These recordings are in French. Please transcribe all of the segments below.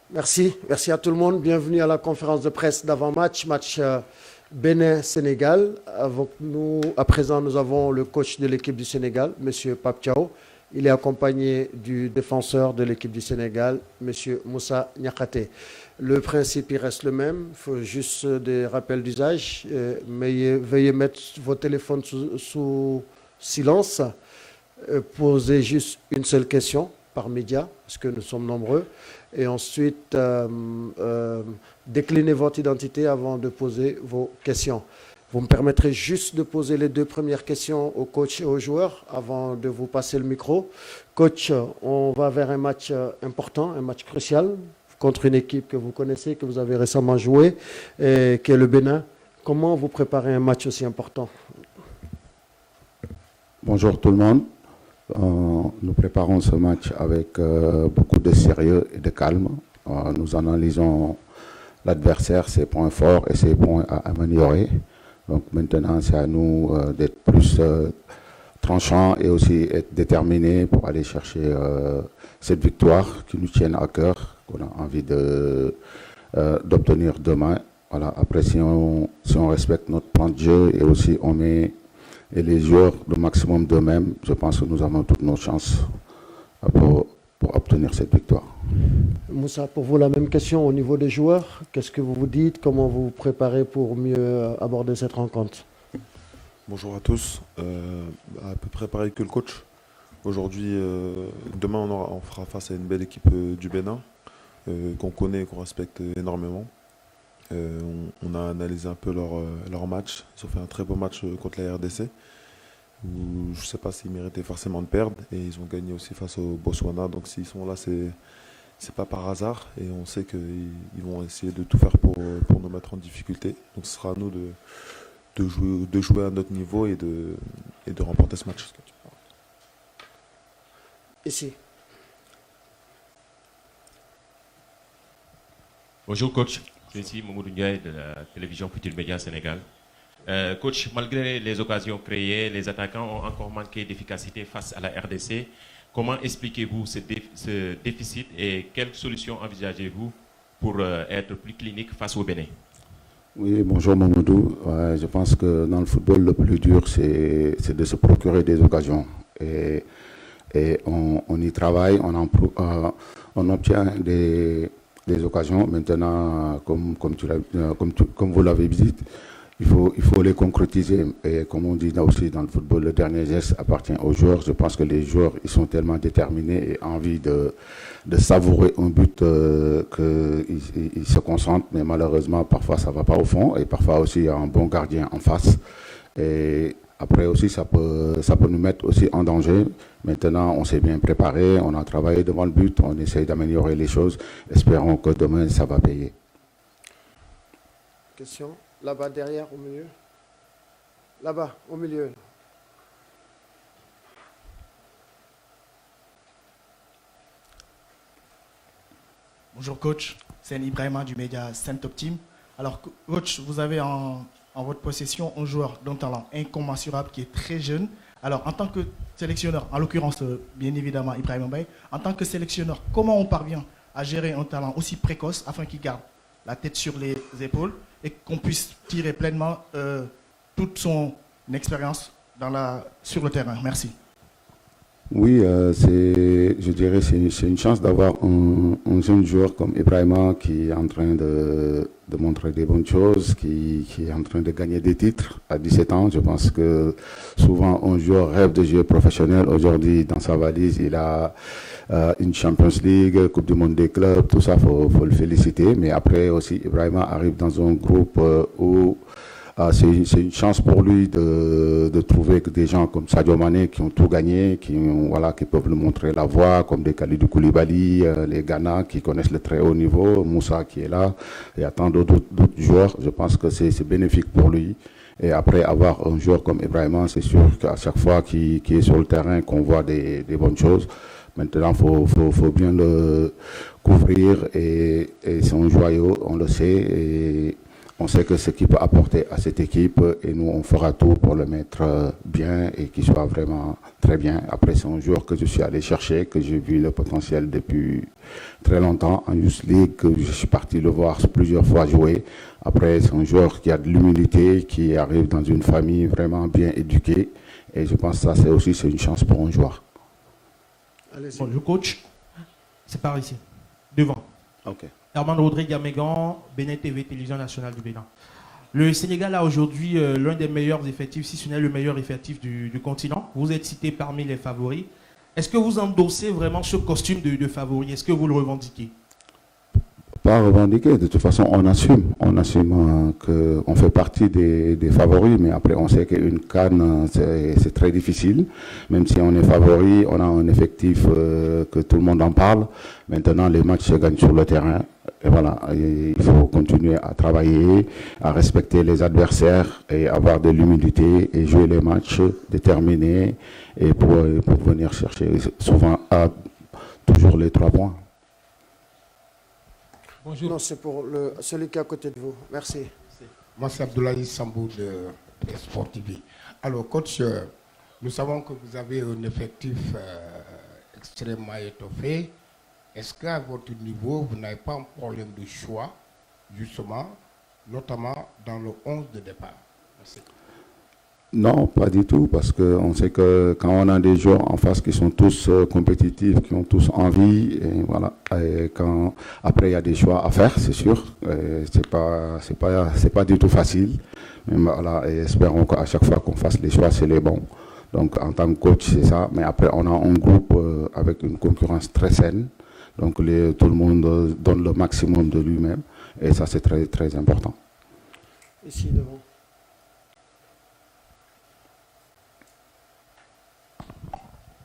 Merci à tout le monde. Bienvenue à la conférence de presse d'avant-match, match Bénin-Sénégal. Avec nous, à présent, nous avons le coach de l'équipe du Sénégal, M. Pape Thiaw. Il est accompagné du défenseur de l'équipe du Sénégal, M. Moussa Niakhaté. Le principe, il reste le même. Il faut juste des rappels d'usage. Mais veuillez mettre vos téléphones sous silence. Posez juste une seule question par média, parce que nous sommes nombreux. Et ensuite, déclinez votre identité avant de poser vos questions. Vous me permettrez juste de poser les deux premières questions au coach et aux joueurs avant de vous passer le micro. Coach, on va vers un match important, un match crucial contre une équipe que vous connaissez, que vous avez récemment joué, et qui est le Bénin. Comment vous préparez un match aussi important? Bonjour tout le monde. Nous préparons ce match avec beaucoup de sérieux et de calme. Nous analysons l'adversaire, ses points forts et ses points à améliorer. Donc maintenant, c'est à nous d'être plus tranchants et aussi être déterminés pour aller chercher cette victoire qui nous tienne à cœur, qu'on a envie d'obtenir demain. Voilà. Après, si on respecte notre plan de jeu et aussi on met les joueurs le maximum d'eux-mêmes, je pense que nous avons toutes nos chances pour obtenir cette victoire. Moussa, pour vous, la même question au niveau des joueurs. Qu'est-ce que vous vous dites? Comment vous vous préparez pour mieux aborder cette rencontre? Bonjour à tous. À peu près pareil que le coach. Aujourd'hui, demain, on fera face à une belle équipe du Bénin, qu'on connaît et qu'on respecte énormément. On a analysé un peu leur match. Ils ont fait un très beau match contre la RDC, où je ne sais pas s'ils méritaient forcément de perdre. Et ils ont gagné aussi face au Botswana. Donc s'ils sont là, c'est pas par hasard. Et on sait qu'ils vont essayer de tout faire pour nous mettre en difficulté. Donc ce sera à nous de jouer à notre niveau et de remporter ce match. Ici. Bonjour coach, je suis Mamoudou Ndiaye de la télévision Futur Média Sénégal. Coach, malgré les occasions créées, les attaquants ont encore manqué d'efficacité face à la RDC. Comment expliquez-vous ce déficit et quelles solutions envisagez-vous pour être plus clinique face au Bénin? Oui, bonjour Mamoudou. Je pense que dans le football, le plus dur, c'est de se procurer des occasions. Et on y travaille, on obtient des occasions. Maintenant, comme vous l'avez dit, il faut les concrétiser. Et comme on dit là aussi dans le football, le dernier geste appartient aux joueurs. Je pense que les joueurs, ils sont tellement déterminés et envie de savourer un but qu'ils se concentrent. Mais malheureusement, parfois, ça ne va pas au fond. Et parfois aussi, il y a un bon gardien en face. Et après aussi, ça peut nous mettre aussi en danger. Maintenant, on s'est bien préparé, on a travaillé devant le but, on essaye d'améliorer les choses. Espérons que demain, ça va payer. Question? Là-bas, derrière, au milieu. Là-bas, au milieu. Bonjour coach, c'est Ibrahima du média Saint-Top Team. Alors coach, vous avez en votre possession un joueur d'un talent incommensurable qui est très jeune. Alors en tant que sélectionneur, en l'occurrence bien évidemment Ibrahima Mbaye, en tant que sélectionneur, comment on parvient à gérer un talent aussi précoce afin qu'il garde la tête sur les épaules et qu'on puisse tirer pleinement toute son expérience sur le terrain? Merci. Oui, je dirais que c'est une chance d'avoir un jeune joueur comme Ibrahima qui est en train de montrer des bonnes choses, qui est en train de gagner des titres à 17 ans. Je pense que souvent un joueur rêve de jouer professionnel. Aujourd'hui, dans sa valise, il a une Champions League, Coupe du Monde des clubs, tout ça, faut le féliciter. Mais après aussi, Ibrahima arrive dans un groupe où c'est une chance pour lui de trouver des gens comme Sadio Mané qui ont tout gagné, qui peuvent lui montrer la voie, comme des Kalidou Koulibaly, les Ghana qui connaissent le très haut niveau, Moussa qui est là, il y a tant d'autres joueurs. Je pense que c'est bénéfique pour lui. Et après avoir un joueur comme Ibrahima, c'est sûr qu'à chaque fois qu'il est sur le terrain, qu'on voit des bonnes choses. Maintenant, il faut bien le couvrir et c'est un joyau, on le sait. Et on sait que ce qu'il peut apporter à cette équipe et nous, on fera tout pour le mettre bien et qu'il soit vraiment très bien. Après, c'est un joueur que je suis allé chercher, que j'ai vu le potentiel depuis très longtemps en Youth League, que je suis parti le voir plusieurs fois jouer. Après, c'est un joueur qui a de l'humilité, qui arrive dans une famille vraiment bien éduquée. Et je pense que ça, c'est une chance pour un joueur. Allez-y. Bon, le coach, c'est par ici, devant. Ok. Armand Rodrigue Amégan, Bénin TV, Télévision nationale du Bénin. Le Sénégal a aujourd'hui l'un des meilleurs effectifs, si ce n'est le meilleur effectif du continent. Vous êtes cité parmi les favoris. Est-ce que vous endossez vraiment ce costume de favori? Est-ce que vous le revendiquez? Pas revendiquer, de toute façon on assume qu'on fait partie des favoris, mais après on sait qu'une CAN c'est très difficile, même si on est favori, on a un effectif que tout le monde en parle. Maintenant les matchs se gagnent sur le terrain, et voilà, et il faut continuer à travailler, à respecter les adversaires et avoir de l'humilité et jouer les matchs déterminés et pour venir chercher souvent toujours les 3 points. Bonjour. Non, c'est pour celui qui est à côté de vous. Merci. Moi, c'est Abdoulaye Sambou de Sport TV. Alors, coach, nous savons que vous avez un effectif extrêmement étoffé. Est-ce qu'à votre niveau, vous n'avez pas un problème de choix, justement, notamment dans le 11 de départ? Merci. Non, pas du tout, parce qu'on sait que quand on a des joueurs en face qui sont tous compétitifs, qui ont tous envie, et voilà. Et après il y a des choix à faire, c'est sûr. C'est pas du tout facile. Mais voilà, et espérons qu'à chaque fois qu'on fasse les choix, c'est les bons. Donc en tant que coach, c'est ça. Mais après, on a un groupe avec une concurrence très saine. Donc tout le monde donne le maximum de lui-même, et ça c'est très très important. Ici devant.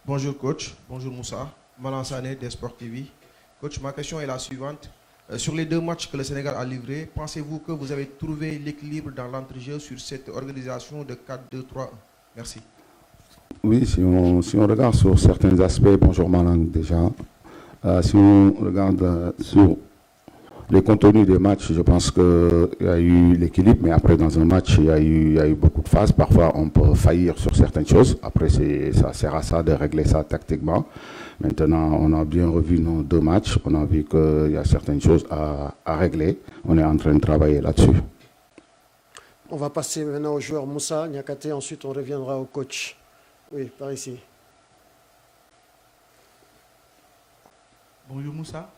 Bonjour coach, bonjour Moussa, Malansane des Sport TV. Coach, ma question est la suivante. Sur les 2 matchs que le Sénégal a livrés, pensez-vous que vous avez trouvé l'équilibre dans l'entrejeu sur cette organisation de 4-2-3-1? Merci. Oui, si on regarde sur certains aspects, bonjour Malang déjà, si on regarde sur les contenus des matchs, je pense qu'il y a eu l'équilibre, mais après dans un match, il y a eu beaucoup de phases. Parfois, on peut faillir sur certaines choses. Après, ça sert à ça de régler ça tactiquement. Maintenant, on a bien revu nos 2 matchs. On a vu qu'il y a certaines choses à régler. On est en train de travailler là-dessus. On va passer maintenant au joueur Moussa Niakate. Ensuite, on reviendra au coach. Oui, par ici. Bonjour Moussa,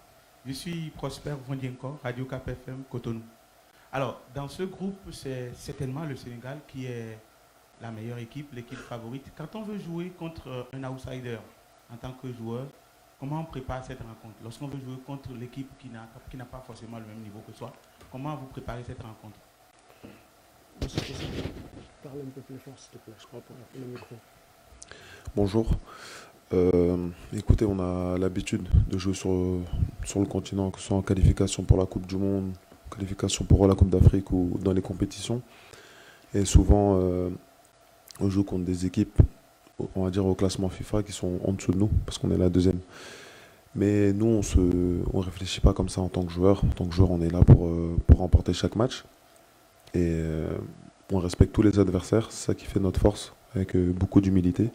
je suis Prosper Vondienko, Radio Cap FM Cotonou. Alors, dans ce groupe, c'est certainement le Sénégal qui est la meilleure équipe, l'équipe favorite. Quand on veut jouer contre un outsider en tant que joueur, comment on prépare cette rencontre? Lorsqu'on veut jouer contre l'équipe qui n'a pas forcément le même niveau que soi, comment vous préparez cette rencontre? Parle un peu plus fort, s'il te plaît, je crois pas le micro. Bonjour. Écoutez, on a l'habitude de jouer sur le continent, que ce soit en qualification pour la Coupe du Monde, qualification pour la Coupe d'Afrique ou dans les compétitions. Et souvent, on joue contre des équipes, on va dire au classement FIFA, qui sont en dessous de nous, parce qu'on est la 2e. Mais nous, on réfléchit pas comme ça en tant que joueur. En tant que joueur, on est là pour remporter chaque match. Et on respecte tous les adversaires, c'est ça qui fait notre force, avec beaucoup d'humilité.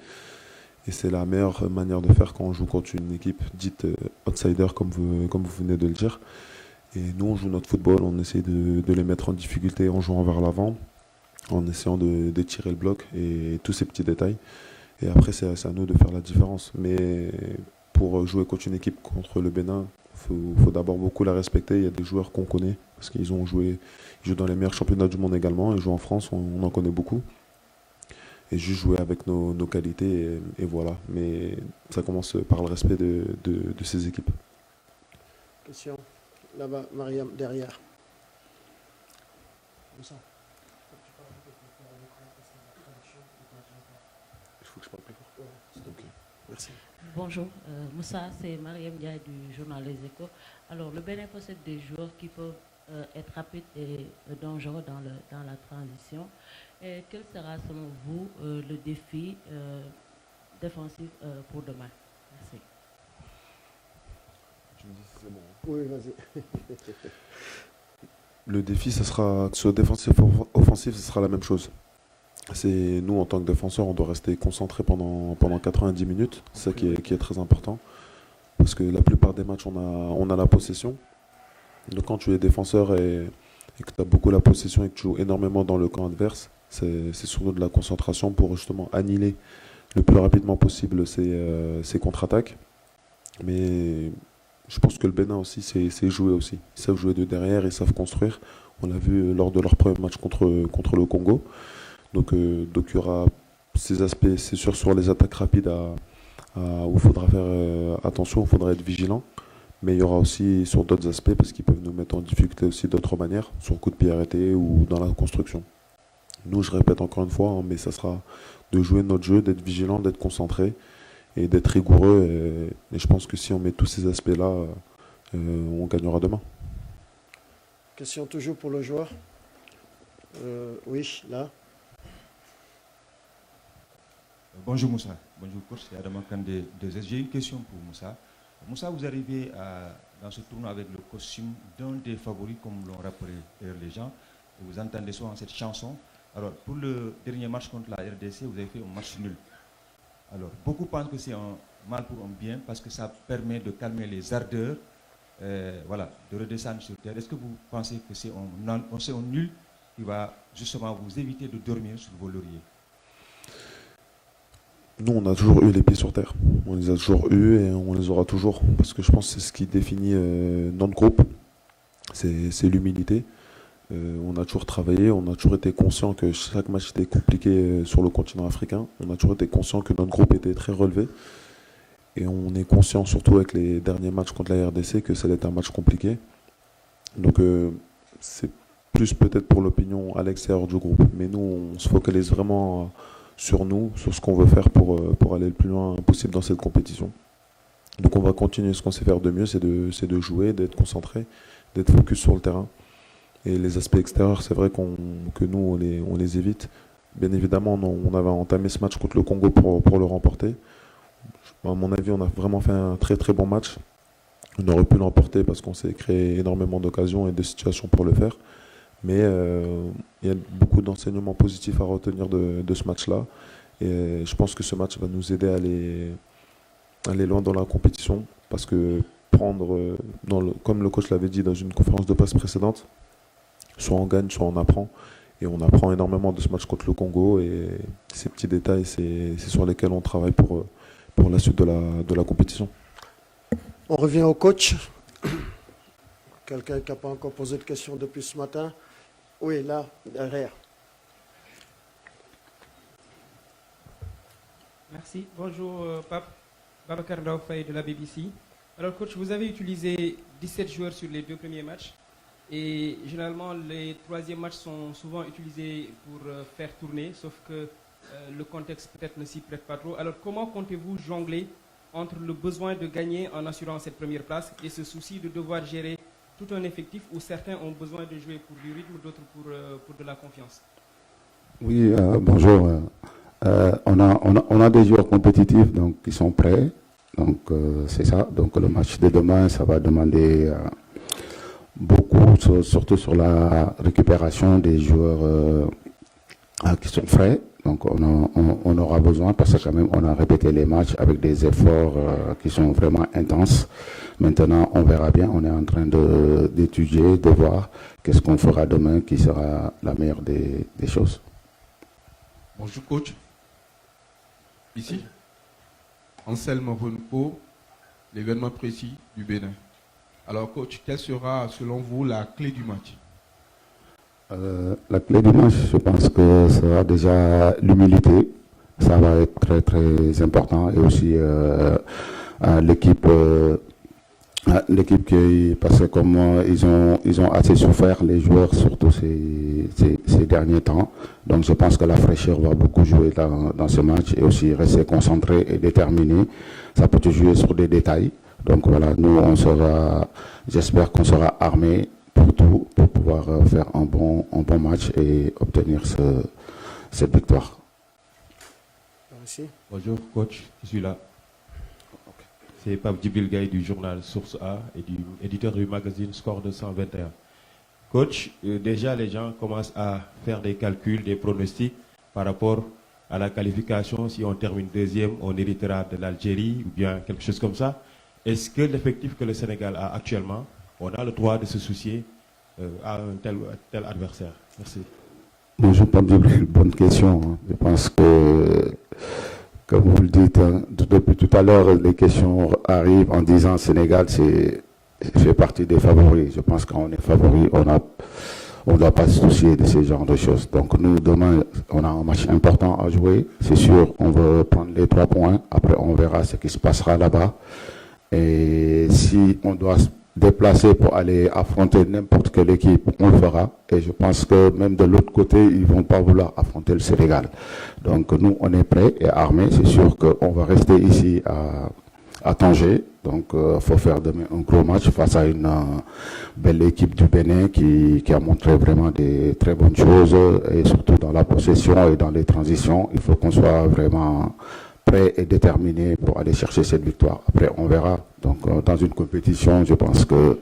Et c'est la meilleure manière de faire quand on joue contre une équipe dite outsider, comme vous venez de le dire. Et nous, on joue notre football, on essaie de les mettre en difficulté en jouant vers l'avant, en essayant de tirer le bloc et tous ces petits détails. Et après, c'est à nous de faire la différence. Mais pour jouer contre une équipe, contre le Bénin, il faut d'abord beaucoup la respecter. Il y a des joueurs qu'on connaît, parce qu'ils jouent dans les meilleurs championnats du monde également. Ils jouent en France, on en connaît beaucoup. Et juste jouer avec nos qualités, et voilà. Mais ça commence par le respect de ces équipes. Question. Là-bas, Mariam, derrière. Comme ça. Il faut que je parle plus fort. Ok. Merci. Bonjour, Moussa, c'est Mariam Diaye du journal Les Échos. Alors, le Bénin possède des joueurs qui peuvent être rapides et dangereux dans la transition. Et quel sera, selon vous, le défi défensif pour demain? Merci. Tu me dis si c'est bon. Oui, vas-y. Le défi, ce sera, que ce soit défensif ou offensif, ce sera la même chose. C'est nous, en tant que défenseurs, on doit rester concentrés pendant 90 minutes. C'est ça qui est très important. Parce que la plupart des matchs, on a la possession. Donc quand tu es défenseur et que tu as beaucoup la possession et que tu joues énormément dans le camp adverse, c'est surtout de la concentration pour justement annihiler le plus rapidement possible ces contre-attaques. Mais je pense que le Bénin aussi, c'est jouer aussi. Ils savent jouer de derrière, ils savent construire. On l'a vu lors de leur premier match contre le Congo. Donc il y aura ces aspects, c'est sûr, sur les attaques rapides où il faudra faire attention, il faudra être vigilant. Mais il y aura aussi sur d'autres aspects, parce qu'ils peuvent nous mettre en difficulté aussi d'autres manières, sur coup de pied arrêté ou dans la construction. Nous, je répète encore une fois, mais ça sera de jouer notre jeu, d'être vigilant, d'être concentré et d'être rigoureux. Et je pense que si on met tous ces aspects-là, on gagnera demain. Question toujours pour le joueur. Oui, là. Bonjour Moussa, bonjour coach, c'est Adama Kandé de ZS. J'ai une question pour Moussa. Moussa, vous arrivez dans ce tournoi avec le costume d'un des favoris, comme l'ont rappelé les gens, et vous entendez souvent cette chanson. Alors, pour le dernier match contre la RDC, vous avez fait un match nul. Alors, beaucoup pensent que c'est un mal pour un bien, parce que ça permet de calmer les ardeurs, voilà, de redescendre sur terre. Est-ce que vous pensez que c'est un nul qui va justement vous éviter de dormir sur vos lauriers? Nous, on a toujours eu les pieds sur terre. On les a toujours eus et on les aura toujours. Parce que je pense que c'est ce qui définit notre groupe. C'est l'humilité. On a toujours travaillé, on a toujours été conscient que chaque match était compliqué sur le continent africain. On a toujours été conscient que notre groupe était très relevé. Et on est conscient, surtout avec les derniers matchs contre la RDC, que ça allait être un match compliqué. Donc, c'est plus peut-être pour l'opinion à l'extérieur du groupe. Mais nous, on se focalise vraiment sur nous, sur ce qu'on veut faire pour aller le plus loin possible dans cette compétition. Donc on va continuer ce qu'on sait faire de mieux, c'est de jouer, d'être concentré, d'être focus sur le terrain. Et les aspects extérieurs, c'est vrai que nous, on les évite. Bien évidemment, on avait entamé ce match contre le Congo pour le remporter. À mon avis, on a vraiment fait un très très bon match. On aurait pu l'emporter parce qu'on s'est créé énormément d'occasions et de situations pour le faire. Mais il y a beaucoup d'enseignements positifs à retenir de ce match-là. Et je pense que ce match va nous aider à aller loin dans la compétition. Parce que comme le coach l'avait dit dans une conférence de presse précédente, soit on gagne, soit on apprend. Et on apprend énormément de ce match contre le Congo. Et ces petits détails, c'est sur lesquels on travaille pour la suite de la compétition. On revient au coach. Quelqu'un qui n'a pas encore posé de questions depuis ce matin? Oui, là, derrière. Merci. Bonjour, Pape. Babacar Daoufay de la BBC. Alors, coach, vous avez utilisé 17 joueurs sur les 2 premiers matchs. Et généralement, les 3e matchs sont souvent utilisés pour faire tourner, sauf que le contexte peut-être ne s'y prête pas trop. Alors, comment comptez-vous jongler entre le besoin de gagner en assurant cette première place et ce souci de devoir gérer tout un effectif où certains ont besoin de jouer pour du rythme, d'autres pour de la confiance? Oui, bonjour. On a des joueurs compétitifs donc, qui sont prêts. Donc, c'est ça. Donc, le match de demain, ça va demander beaucoup, surtout sur la récupération des joueurs qui sont frais. Donc, on aura besoin, parce que quand même, on a répété les matchs avec des efforts qui sont vraiment intenses. Maintenant, on verra bien. On est en train d'étudier, de voir qu'est-ce qu'on fera demain, qui sera la meilleure des choses. Bonjour, coach. Ici, Anselme Vonpo, l'événement précis du Bénin. Alors, coach, quelle sera, selon vous, la clé du match? La clé du match, je pense que ce sera déjà l'humilité. Ça va être très très important. Et aussi l'équipe qui, parce que comme ils ont assez souffert, les joueurs, surtout ces derniers temps. Donc je pense que la fraîcheur va beaucoup jouer dans ce match, et aussi rester concentré et déterminé. Ça peut te jouer sur des détails. Donc voilà, nous j'espère qu'on sera armé pour tout, pour pouvoir faire un bon match et obtenir cette victoire. Merci. Bonjour coach, je suis là. C'est Pape Djibril Gaye du journal Source A et éditeur du magazine Score 221. Coach, déjà les gens commencent à faire des calculs, des pronostics par rapport à la qualification. Si on termine deuxième, on héritera de l'Algérie ou bien quelque chose comme ça. Est-ce que l'effectif que le Sénégal a actuellement, on a le droit de se soucier à un tel adversaire? Merci. Bonjour, une bonne question. Je pense que, comme vous le dites, depuis tout à l'heure, les questions arrivent en disant Sénégal, fait partie des favoris. Je pense que quand on est favori, on ne doit pas se soucier de ce genre de choses. Donc nous, demain, on a un match important à jouer. C'est sûr, on veut prendre les 3 points. Après, on verra ce qui se passera là-bas. Et si on doit se déplacer pour aller affronter n'importe quelle équipe, on le fera. Et je pense que même de l'autre côté, ils ne vont pas vouloir affronter le Sénégal. Donc nous, on est prêts et armés. C'est sûr qu'on va rester ici à Tanger. Donc il faut faire demain un gros match face à une belle équipe du Bénin qui a montré vraiment des très bonnes choses. Et surtout dans la possession et dans les transitions, il faut qu'on soit vraiment prêt et déterminé pour aller chercher cette victoire. Après, on verra. Donc, dans une compétition, je pense qu'il ne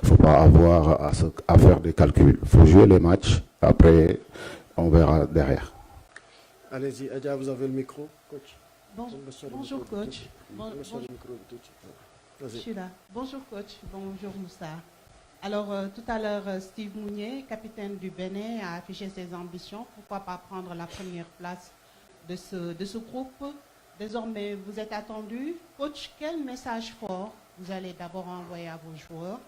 faut pas avoir à faire des calculs. Il faut jouer les matchs. Après, on verra derrière. Allez-y, Adja, vous avez le micro, coach. Bonjour, coach. Je suis là. Bonjour, coach. Bonjour, Moussa. Alors, tout à l'heure, Steve Mounier, capitaine du Bénin, a affiché ses ambitions. Pourquoi pas prendre la première place de ce groupe? Désormais, vous êtes attendu. Coach, quel message fort vous allez d'abord envoyer à vos joueurs,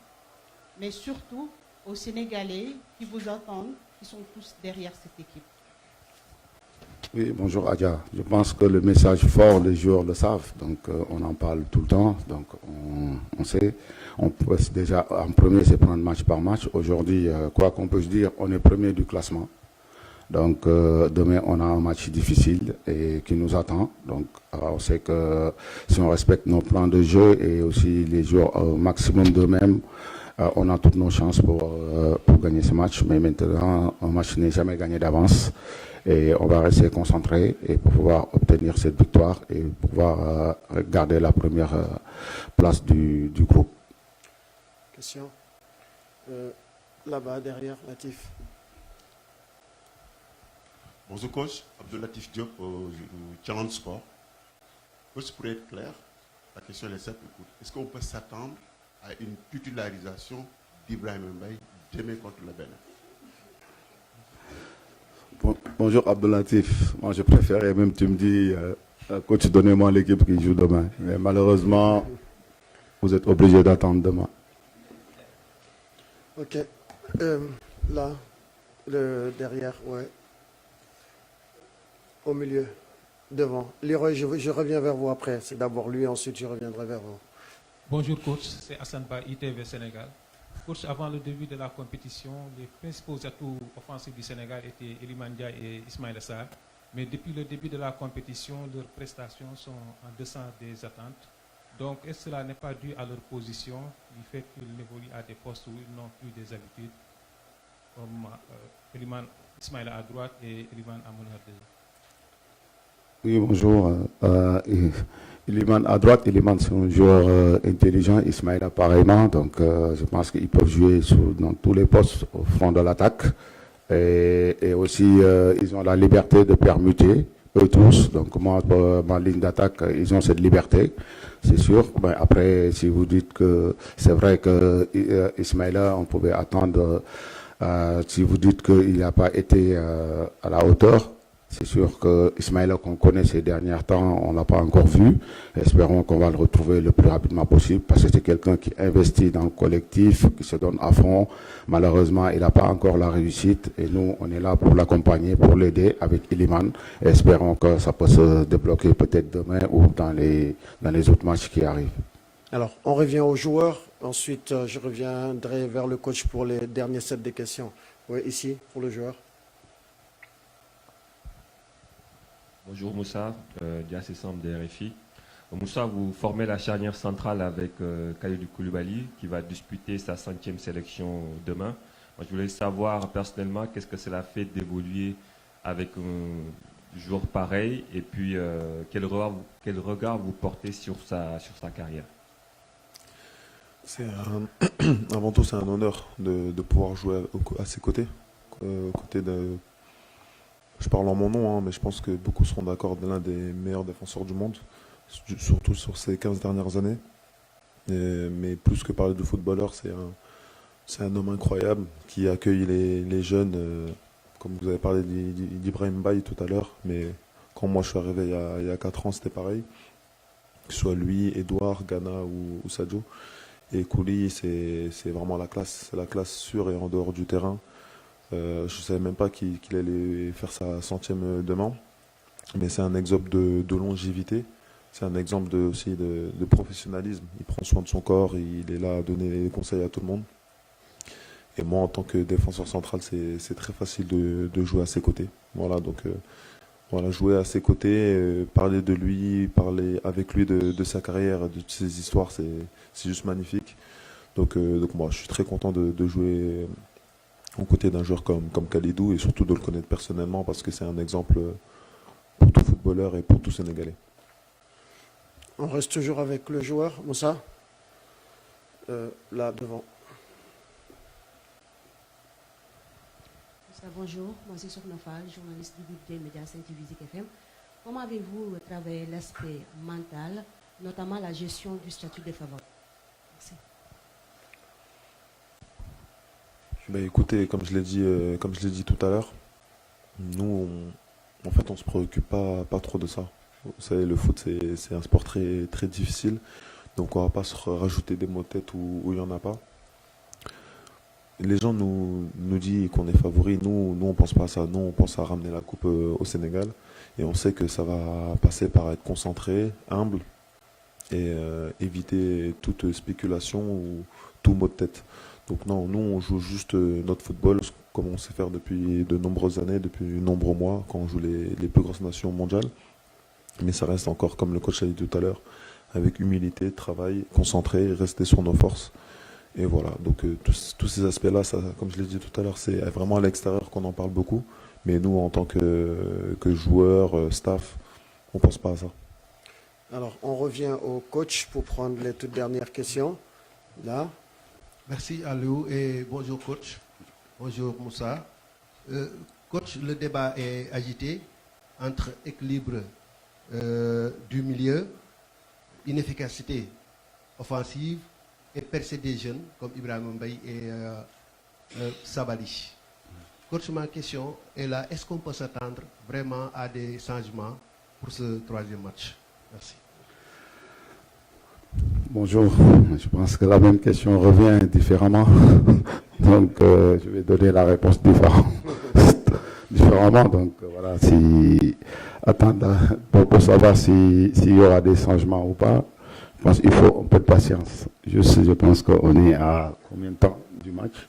mais surtout aux Sénégalais qui vous attendent, qui sont tous derrière cette équipe? Oui, bonjour Adja. Je pense que le message fort, les joueurs le savent. Donc, on en parle tout le temps. Donc, on sait. On peut déjà, en premier, c'est prendre match par match. Aujourd'hui, quoi qu'on peut se dire, on est premier du classement. Donc demain, on a un match difficile et qui nous attend. Donc on sait que si on respecte nos plans de jeu et aussi les joueurs au maximum d'eux-mêmes, on a toutes nos chances pour gagner ce match. Mais maintenant, un match n'est jamais gagné d'avance. Et on va rester concentré et pour pouvoir obtenir cette victoire et pouvoir garder la première place du groupe. Question. Là-bas, derrière, Latif. Bonjour coach, Abdoulatif Diop au Challenge Sport. Coach, pour être clair, la question est simple. Est-ce qu'on peut s'attendre à une titularisation d'Ibrahim Mbaye demain contre le Bénin? Bonjour Abdoulatif. Moi je préférais même, tu me dis, coach, donnez-moi l'équipe qui joue demain. Mais malheureusement, vous êtes obligé d'attendre demain. Ok. Là, derrière, ouais. Au milieu, devant. Leroy, je reviens vers vous après. C'est d'abord lui, ensuite je reviendrai vers vous. Bonjour coach, c'est Hassan Ba, ITV Sénégal. Coach, avant le début de la compétition, les principaux atouts offensifs du Sénégal étaient Iliman Ndiaye et Ismaïla Sarr. Mais depuis le début de la compétition, leurs prestations sont en deçà des attentes. Donc, est-ce que cela n'est pas dû à leur position, du fait qu'ils évoluent à des postes où ils n'ont plus des habitudes, comme Ismaïla à droite et Iliman à meneur de jeu? Oui, bonjour. Iliman à droite, Iliman c'est un joueur intelligent, Ismaïla pareillement, donc je pense qu'ils peuvent jouer dans tous les postes au front de l'attaque. Et aussi, ils ont la liberté de permuter, eux tous. Donc moi, pour ma ligne d'attaque, ils ont cette liberté, c'est sûr. Ben, après, si vous dites que c'est vrai que Ismaïla, on pouvait attendre, si vous dites qu'il n'a pas été à la hauteur, c'est sûr que Ismaïla qu'on connaît ces derniers temps, on ne l'a pas encore vu. Espérons qu'on va le retrouver le plus rapidement possible parce que c'est quelqu'un qui investit dans le collectif, qui se donne à fond. Malheureusement, il n'a pas encore la réussite et nous, on est là pour l'accompagner, pour l'aider avec Iliman. Espérons que ça peut se débloquer peut-être demain ou dans les autres matchs qui arrivent. Alors, on revient aux joueurs. Ensuite, je reviendrai vers le coach pour les derniers sets de questions. Oui, ici, pour le joueur. Bonjour Moussa, Dias Samb de RFI. Moussa, vous formez la charnière centrale avec Kalidou Koulibaly qui va disputer sa 5e sélection demain. Moi, je voulais savoir personnellement qu'est-ce que cela fait d'évoluer avec un joueur pareil et puis quel regard vous portez sur sa carrière. Avant tout, c'est un honneur de pouvoir jouer à ses côtés. Je parle en mon nom, mais je pense que beaucoup seront d'accord de l'un des meilleurs défenseurs du monde, surtout sur ces 15 dernières années. Mais plus que parler de footballeur, c'est un homme incroyable qui accueille les jeunes, comme vous avez parlé d'Ibrahim Baye tout à l'heure, mais quand moi je suis arrivé il y a 4 ans, c'était pareil. Que ce soit lui, Edouard, Ghana ou Sadio. Et Kouli, c'est vraiment la classe. C'est la classe sur et en dehors du terrain. Je ne savais même pas qu'il allait faire sa 100e demain. Mais c'est un exemple de longévité. C'est un exemple aussi de professionnalisme. Il prend soin de son corps, il est là à donner des conseils à tout le monde. Et moi, en tant que défenseur central, c'est très facile de jouer à ses côtés. Voilà, donc voilà, jouer à ses côtés, parler de lui, parler avec lui de sa carrière, de ses histoires, c'est juste magnifique. Donc moi, je suis très content de jouer aux côtés d'un joueur comme Kalidou et surtout de le connaître personnellement parce que c'est un exemple pour tout footballeur et pour tout Sénégalais. On reste toujours avec le joueur, Moussa. Là, devant. Bonjour, moi c'est Sornofal, journaliste du groupe des médias Saint-Tivisic FM. Comment avez-vous travaillé l'aspect mental, notamment la gestion du statut des favoris? Merci. Écoutez, comme je l'ai dit tout à l'heure, nous, en fait, on se préoccupe pas trop de ça. Vous savez, le foot, c'est un sport très, très difficile, donc on va pas se rajouter des mots de tête où il n'y en a pas. Les gens nous disent qu'on est favoris, nous on pense pas à ça, nous on pense à ramener la coupe au Sénégal et on sait que ça va passer par être concentré, humble et éviter toute spéculation ou tout mot de tête. Donc non, nous on joue juste notre football comme on sait faire depuis de nombreuses années, depuis de nombreux mois quand on joue les plus grosses nations mondiales, mais ça reste encore comme le coach a dit tout à l'heure, avec humilité, travail, concentré, rester sur nos forces. Et voilà, donc tous ces aspects-là, comme je l'ai dit tout à l'heure, c'est vraiment à l'extérieur qu'on en parle beaucoup. Mais nous, en tant que joueurs, staff, on ne pense pas à ça. Alors, on revient au coach pour prendre les toutes dernières questions. Là. Merci Aliou et bonjour coach. Bonjour Moussa. Coach, le débat est agité entre équilibre du milieu, inefficacité offensive, et percer des jeunes comme Ibrahim Mbaye et Sabali. Coach, ma question est là, est-ce qu'on peut s'attendre vraiment à des changements pour ce 3e match? Merci. Bonjour, je pense que la même question revient différemment. Donc je vais donner la réponse différemment. Donc voilà, attendre pour savoir s'il y aura des changements ou pas. Je pense qu'il faut un peu de patience. Je pense qu'on est à combien de temps du match?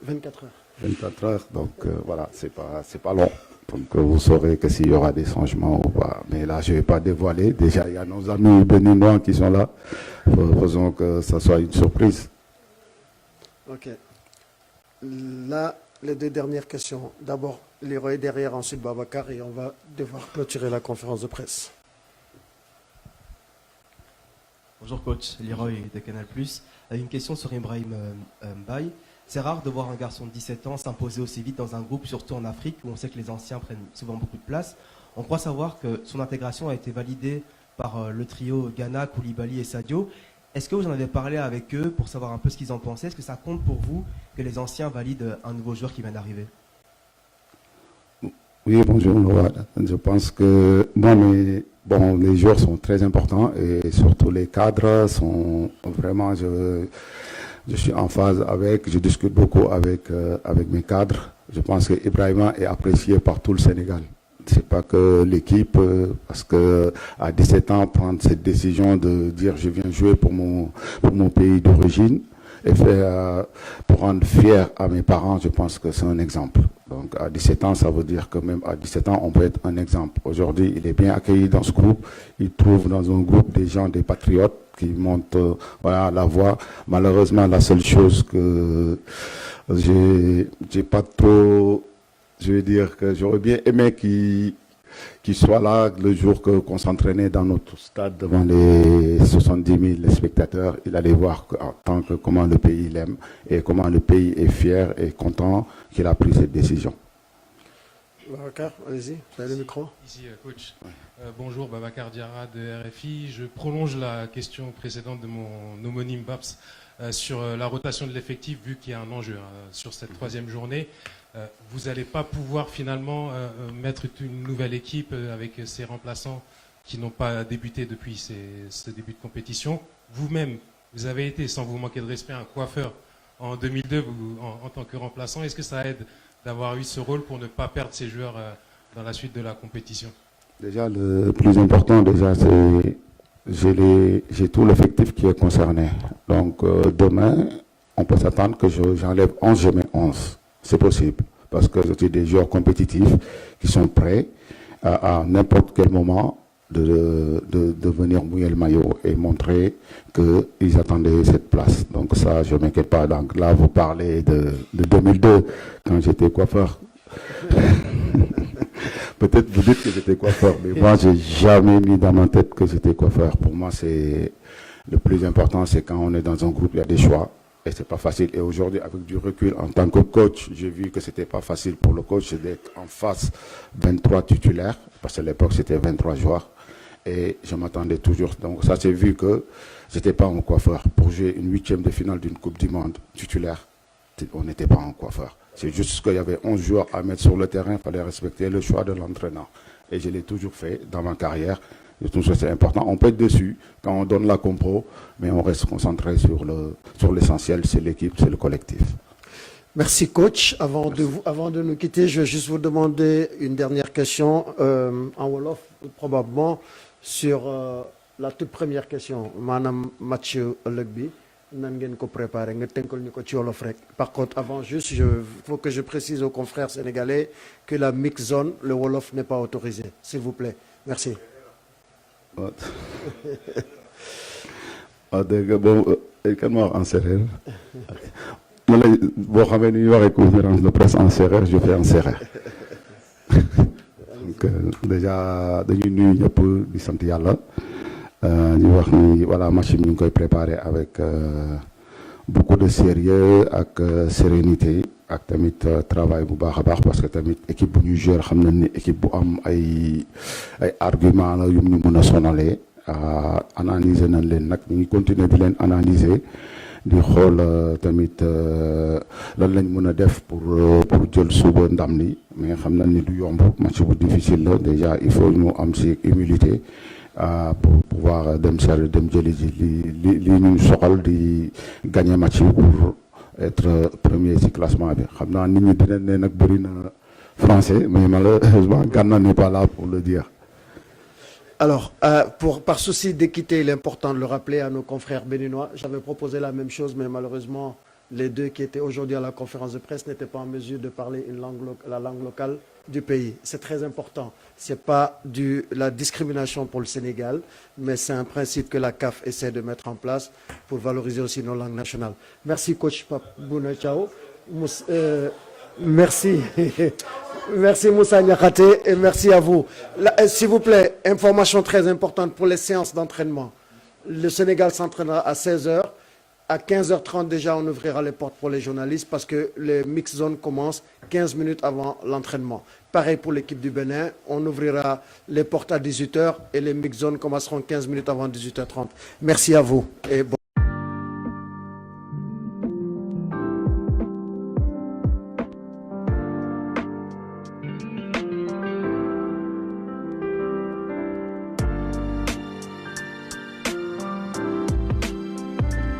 24 heures. 24 heures, donc voilà, c'est pas long. Donc vous saurez que s'il y aura des changements ou pas. Mais là, je ne vais pas dévoiler. Déjà, il y a nos amis béninois qui sont là. Faisons que ça soit une surprise. Ok. Là, les 2 dernières questions. D'abord, Leroy derrière, ensuite Babacar, et on va devoir clôturer la conférence de presse. Bonjour coach, Leroy de Canal+. Une question sur Ibrahim Mbaye. C'est rare de voir un garçon de 17 ans s'imposer aussi vite dans un groupe, surtout en Afrique, où on sait que les anciens prennent souvent beaucoup de place. On croit savoir que son intégration a été validée par le trio Ghana, Koulibaly et Sadio. Est-ce que vous en avez parlé avec eux pour savoir un peu ce qu'ils en pensaient? Est-ce que ça compte pour vous que les anciens valident un nouveau joueur qui vient d'arriver? Oui, bonjour. Je pense que les joueurs sont très importants et surtout les cadres sont vraiment, je suis en phase avec, je discute beaucoup avec mes cadres. Je pense que Ibrahima est apprécié par tout le Sénégal. C'est pas que l'équipe, parce que à 17 ans, prendre cette décision de dire je viens jouer pour mon pays d'origine et pour rendre fier à mes parents, je pense que c'est un exemple. Donc à 17 ans, ça veut dire que même à 17 ans, on peut être un exemple. Aujourd'hui, il est bien accueilli dans ce groupe. Il trouve dans un groupe des gens, des patriotes qui montent la voie. Malheureusement, la seule chose que j'ai pas trop, je veux dire que j'aurais bien aimé qu'il qu'ils soient là le jour qu'on s'entraînait dans notre stade devant les 70 000 spectateurs. Il allait voir comment le pays l'aime et comment le pays est fier et content qu'il a pris cette décision. Babacar, allez-y, vous avez le micro. Ici, coach. Bonjour, Babacar Diarra de RFI. Je prolonge la question précédente de mon homonyme Babs sur la rotation de l'effectif, vu qu'il y a un enjeu sur cette troisième journée. Vous n'allez pas pouvoir finalement mettre une nouvelle équipe avec ces remplaçants qui n'ont pas débuté depuis ce début de compétition. Vous-même, vous avez été, sans vous manquer de respect, un coiffeur en 2002 en tant que remplaçant. Est-ce que ça aide d'avoir eu ce rôle pour ne pas perdre ces joueurs dans la suite de la compétition? Déjà, le plus important, c'est j'ai tout l'effectif qui est concerné. Donc, demain, on peut s'attendre que j'enlève 11, je mets 11. C'est possible, parce que j'ai des joueurs compétitifs qui sont prêts à n'importe quel moment de venir mouiller le maillot et montrer qu'ils attendaient cette place. Donc ça, je ne m'inquiète pas. Donc là, vous parlez de 2002, quand j'étais coiffeur. Peut-être vous dites que j'étais coiffeur, mais moi, je n'ai jamais mis dans ma tête que j'étais coiffeur. Pour moi, le plus important, c'est quand on est dans un groupe, il y a des choix. Et c'est pas facile. Et aujourd'hui, avec du recul, en tant que coach, j'ai vu que c'était pas facile pour le coach d'être en face 23 titulaires, parce qu'à l'époque, c'était 23 joueurs. Et je m'attendais toujours. Donc ça, j'ai vu que j'étais pas un coiffeur. Pour jouer une 8e de finale d'une Coupe du Monde titulaire, on n'était pas un coiffeur. C'est juste qu'il y avait 11 joueurs à mettre sur le terrain, il fallait respecter le choix de l'entraîneur. Et je l'ai toujours fait dans ma carrière. Et tout ça, c'est important. On peut être dessus quand on donne la compro, mais on reste concentré sur l'essentiel, c'est l'équipe, c'est le collectif. Merci coach. Avant de nous quitter, je vais juste vous demander une dernière question en Wolof, probablement, sur la toute première question. Madame match Lugby, nan ngeen ko préparé nga tënkal ñu ko ci Wolof rek. Par contre, avant juste, il faut que je précise aux confrères sénégalais que la mix zone, le Wolof n'est pas autorisé. S'il vous plaît. Merci. dégg nga boobu kan ma wax en séeréer ma lay boo xamee ni ñuy waxee conférence de presse en séeréer je fais en séeréer donc déjà dañuy nuyu ñëpp di sant yàlla di wax ni voilà match bi ñu ngi koy préparé avec beaucoup de sérieux ak sérénité ak tamit travail bu baax a baax parce que tamit équipe bu ñuy jouer xam nañ ni équipe bu am ay argument la yu ñu mën a sonalee analyser nañ leen nag ñu ngi continuer di leen analyser di xool tamit lan lañ mën a def pour jël suba ndam li mais xam nañ ni du yomb match bu difficile la déjà il faut ñu am si humilité pour pouvoir dem jëli ji li ñu soxal di gagner match yi pour être premier ci classement bi xam naa nit ñi dinañ ne nag bëri na français mais malheureusement Gana n'est pas là pour le dire. Alors, par souci d'équité, il est important de le rappeler à nos confrères béninois. J'avais proposé la même chose, mais malheureusement, les deux qui étaient aujourd'hui à la conférence de presse n'étaient pas en mesure de parler la langue locale du pays. C'est très important. Ce n'est pas la discrimination pour le Sénégal, mais c'est un principe que la CAF essaie de mettre en place pour valoriser aussi nos langues nationales. Merci, coach Bouna Chao. Merci. Merci Moussa Niakhaté et merci à vous. S'il vous plaît, information très importante pour les séances d'entraînement. Le Sénégal s'entraînera à 16h. À 15h30 déjà, on ouvrira les portes pour les journalistes parce que le mix zone commence 15 minutes avant l'entraînement. Pareil pour l'équipe du Bénin, on ouvrira les portes à 18h et les mix zones commenceront 15 minutes avant 18h30. Merci à vous et bon.